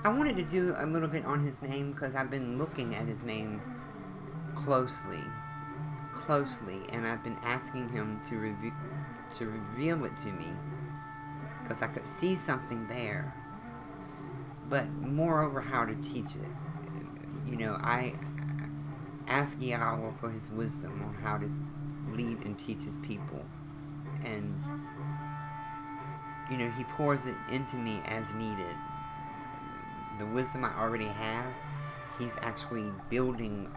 I wanted to do a little bit on his name because I've been looking at his name closely, and I've been asking him to reveal it to me because I could see something there, but moreover how to teach it. I ask Yahweh for his wisdom on how to lead and teach his people, and he pours it into me as needed. The wisdom I already have, he's actually building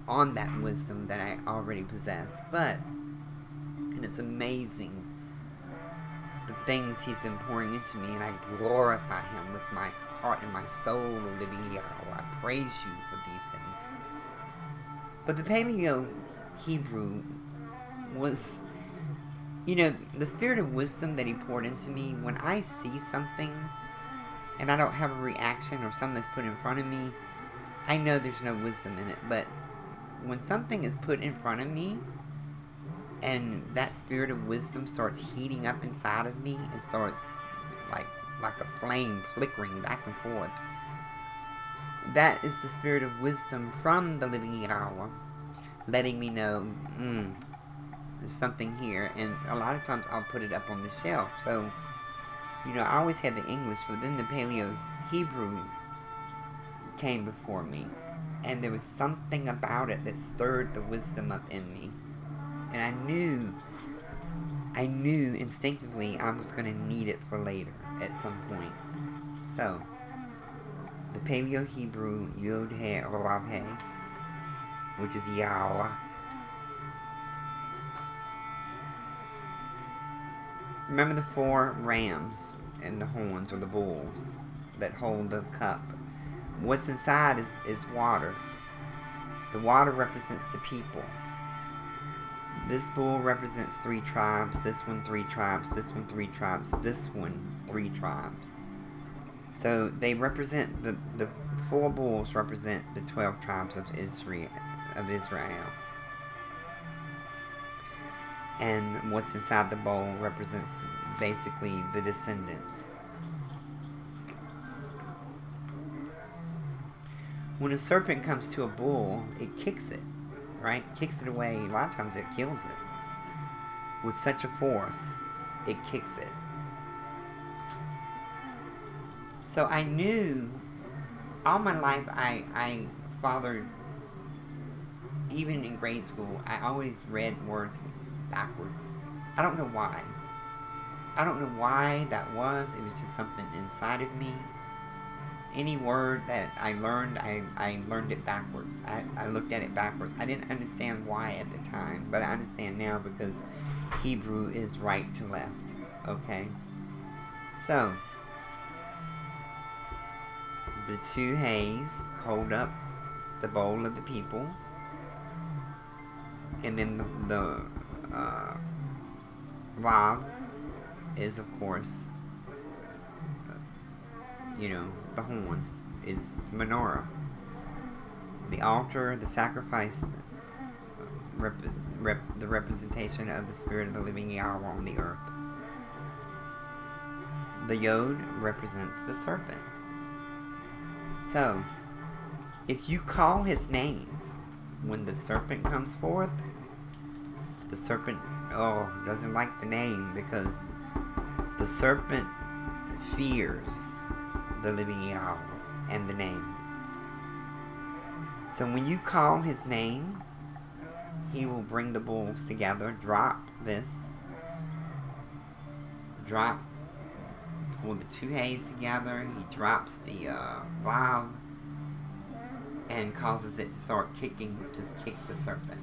on that wisdom that I already possess. And it's amazing the things he's been pouring into me, and I glorify him with my heart and my soul, O living Yahweh. I praise you for these things. But the Paleo Hebrew was, the spirit of wisdom that he poured into me. When I see something and I don't have a reaction, or something that's put in front of me, I know there's no wisdom in it. But when something is put in front of me and that spirit of wisdom starts heating up inside of me and starts like a flame flickering back and forth, that is the spirit of wisdom from the living Yahweh, letting me know, there's something here. And a lot of times I'll put it up on the shelf. So, I always had the English, but then the Paleo Hebrew came before me. And there was something about it that stirred the wisdom up in me. And I knew instinctively I was going to need it for later at some point. So, the Paleo Hebrew Yod He Vav He, which is Yahweh. Remember the 4 rams and the horns, or the bulls, that hold the cup. What's inside is water. The water represents the people. This bull represents 3 tribes, this one 3 tribes, this one 3 tribes, this one 3 tribes. So they represent, the 4 bulls represent the 12 tribes of Israel. And what's inside the bowl represents basically the descendants. When a serpent comes to a bull, it kicks it, right? Kicks it away. A lot of times it kills it. With such a force, it kicks it. So I knew all my life I fathered, even in grade school, I always read words backwards. I don't know why. I don't know why that was. It was just something inside of me. Any word that I learned, I learned it backwards. I looked at it backwards. I didn't understand why at the time, but I understand now because Hebrew is right to left. Okay? So, the 2 hays hold up the bowl of the people, and then the Vav is, of course, the horns, is menorah. The altar, the sacrifice, the representation of the Spirit of the living Yahweh on the earth. The Yod represents the serpent. So, if you call his name when the serpent comes forth, the serpent, doesn't like the name, because the serpent fears the living Yahweh and the name. So when you call his name, he will bring the bulls together. Drop this. Pull the 2 hays together. He drops the Vav and causes it to start kick the serpent.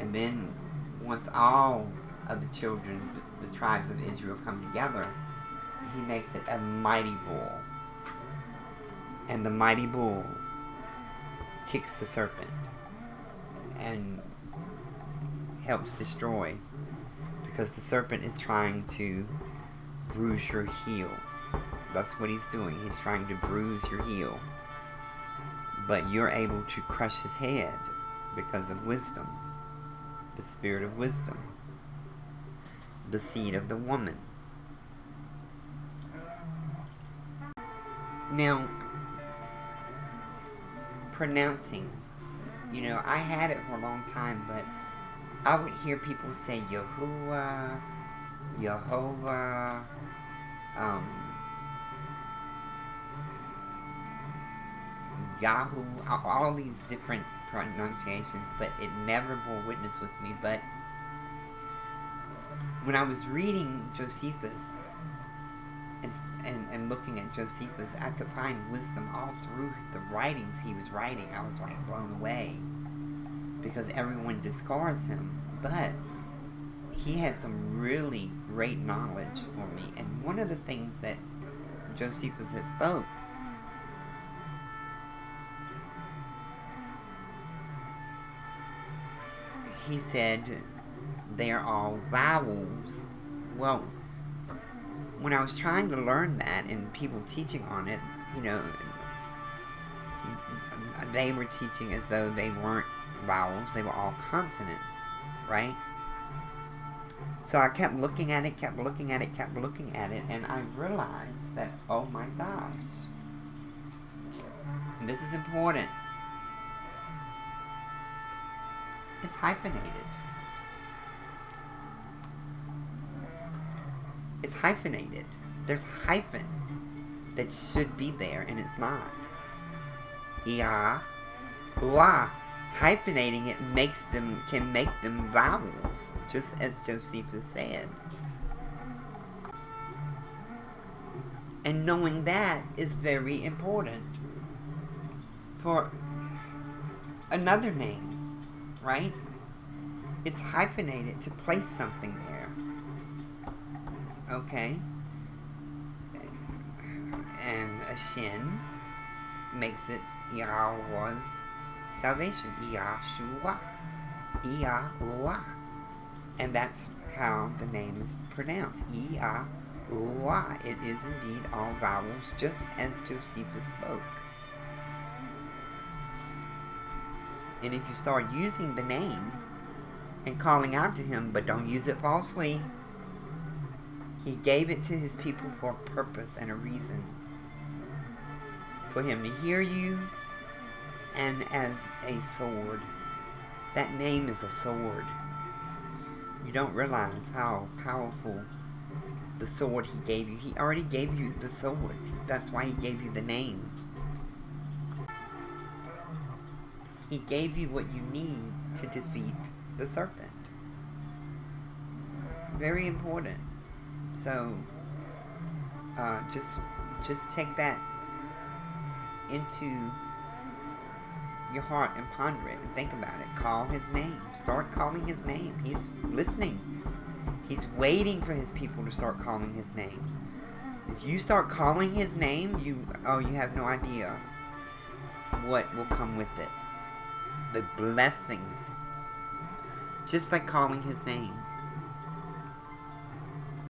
And then once all of the children, the tribes of Israel, come together, he makes it a mighty bull. And the mighty bull kicks the serpent and helps destroy, because the serpent is trying to bruise your heel. That's what he's doing. He's trying to bruise your heel. But you're able to crush his head because of wisdom. The spirit of wisdom. The seed of the woman. Now, pronouncing, I had it for a long time, but I would hear people say Yahuwah, Yehovah, Yahoo, all these different pronunciations, but it never bore witness with me. But when I was reading Josephus and looking at Josephus, I could find wisdom all through the writings he was writing. I was like blown away because everyone discards him, but he had some really great knowledge for me. And one of the things that Josephus had spoke, he said they are all vowels. Well, when I was trying to learn that and people teaching on it, they were teaching as though they weren't vowels, they were all consonants, right? So I kept looking at it, and I realized that, oh my gosh, and this is important, it's hyphenated. It's hyphenated. There's a hyphen that should be there, and it's not. Ia, ua. Hyphenating it can make them vowels, just as Josephus said. And knowing that is very important for another name, right? It's hyphenated to place something there. Okay? And a shin makes it Yahweh's salvation. Yahshua. Yahweh. And that's how the name is pronounced. Yahweh. It is indeed all vowels, just as Josephus spoke. And if you start using the name and calling out to him, but don't use it falsely, he gave it to his people for a purpose and a reason. For him to hear you, and as a sword. That name is a sword. You don't realize how powerful the sword he gave you. He already gave you the sword. That's why he gave you the name. He gave you what you need to defeat the serpent. Very important. So, just take that into your heart and ponder it and think about it. Call his name. Start calling his name. He's listening. He's waiting for his people to start calling his name. If you start calling his name, you have no idea what will come with it. The blessings. Just by calling his name.